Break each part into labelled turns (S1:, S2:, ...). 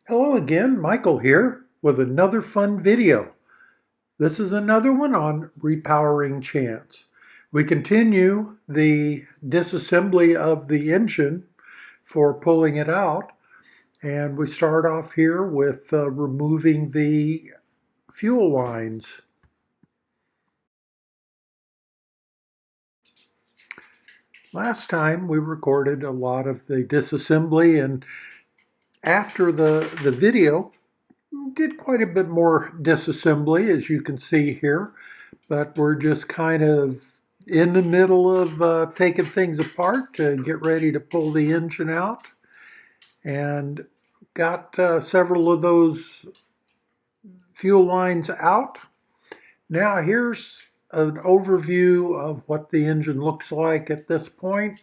S1: Hello again, Michael here with another fun video. This is another one on Repowering Chance. We continue the disassembly of the engine for pulling it out, and we start off here with removing the fuel lines. Last time we recorded a lot of the disassembly, and after the video did quite a bit more disassembly, as you can see here. But we're just kind of in the middle of taking things apart to get ready to pull the engine out, and got several of those fuel lines out. Now here's an overview of what the engine looks like at this point.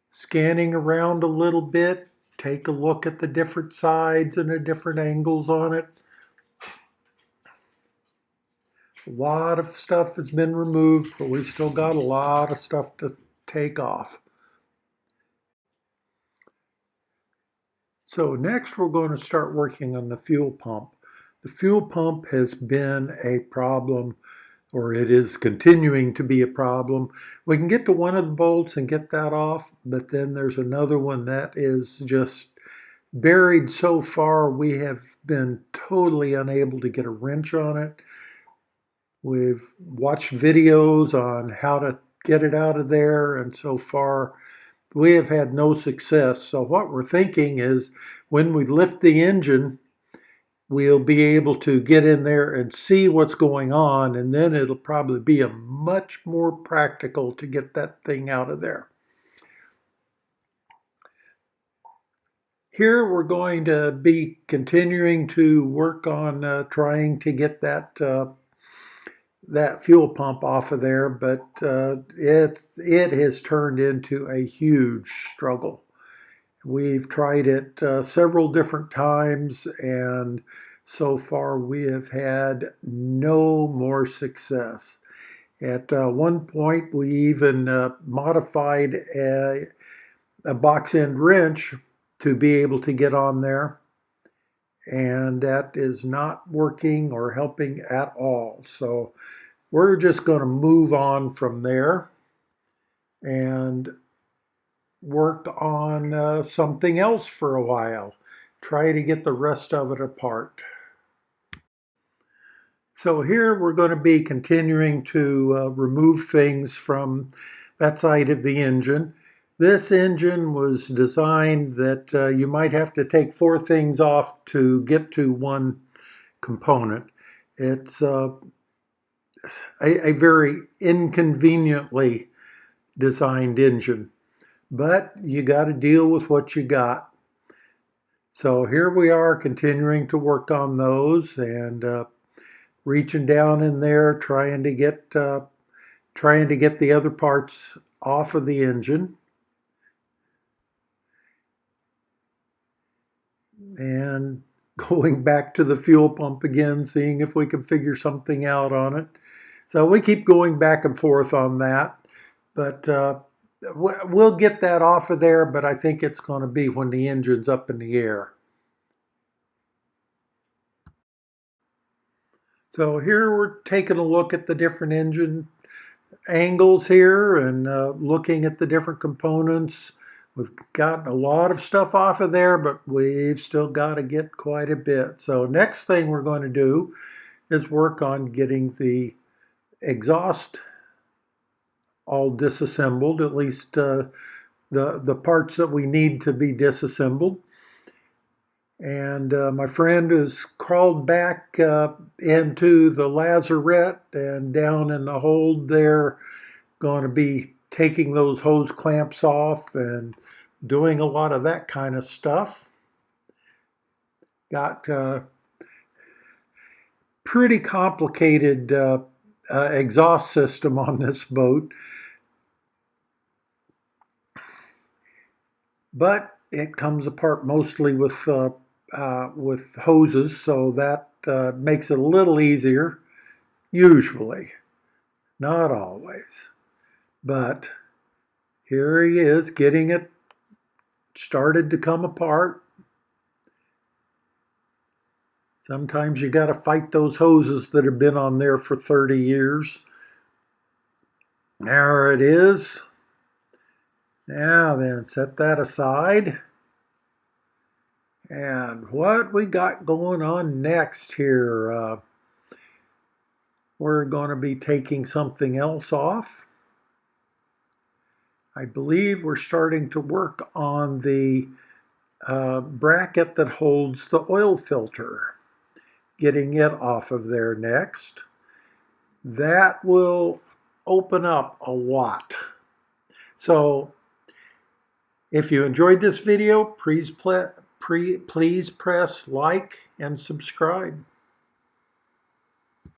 S1: Scanning around a little bit, take a look at the different sides and the different angles on it. A lot of stuff has been removed, but we still got a lot of stuff to take off. So next we're going to start working on the fuel pump. The fuel pump has been a problem, or it is continuing to be a problem. We can get to one of the bolts and get that off, but then there's another one that is just buried so far we have been totally unable to get a wrench on it. We've watched videos on how to get it out of there, and so far we have had no success. So what we're thinking is when we lift the engine, we'll be able to get in there and see what's going on, and then it'll probably be a much more practical to get that thing out of there. Here we're going to be continuing to work on trying to get that fuel pump off of there, but it has turned into a huge struggle. We've tried it several different times, and so far we have had no more success. At one point, we even modified a box end wrench to be able to get on there, and that is not working or helping at all. So we're just going to move on from there and work on something else for a while. Try to get the rest of it apart. So here we're going to be continuing to remove things from that side of the engine. This engine was designed that you might have to take 4 things off to get to one component. It's a very inconveniently designed engine, but you got to deal with what you got. So here we are continuing to work on those, and reaching down in there trying to get the other parts off of the engine, and going back to the fuel pump again, seeing if we can figure something out on it. So we keep going back and forth on that, but we'll get that off of there, but I think it's going to be when the engine's up in the air. So here we're taking a look at the different engine angles here and looking at the different components. We've got a lot of stuff off of there, but we've still got to get quite a bit. So next thing we're going to do is work on getting the exhaust all disassembled, at least the parts that we need to be disassembled. And my friend has crawled back into the lazarette and down in the hold there, going to be taking those hose clamps off and doing a lot of that kind of stuff. Got pretty complicated exhaust system on this boat, but it comes apart mostly with hoses, so that makes it a little easier, usually, not always. But here he is getting it started to come apart. Sometimes you got to fight those hoses that have been on there for 30 years. There it is. Now then, set that aside. And what we got going on next here, we're going to be taking something else off. I believe we're starting to work on the bracket that holds the oil filter, getting it off of there next. That will open up a lot. So if you enjoyed this video, please press like and subscribe.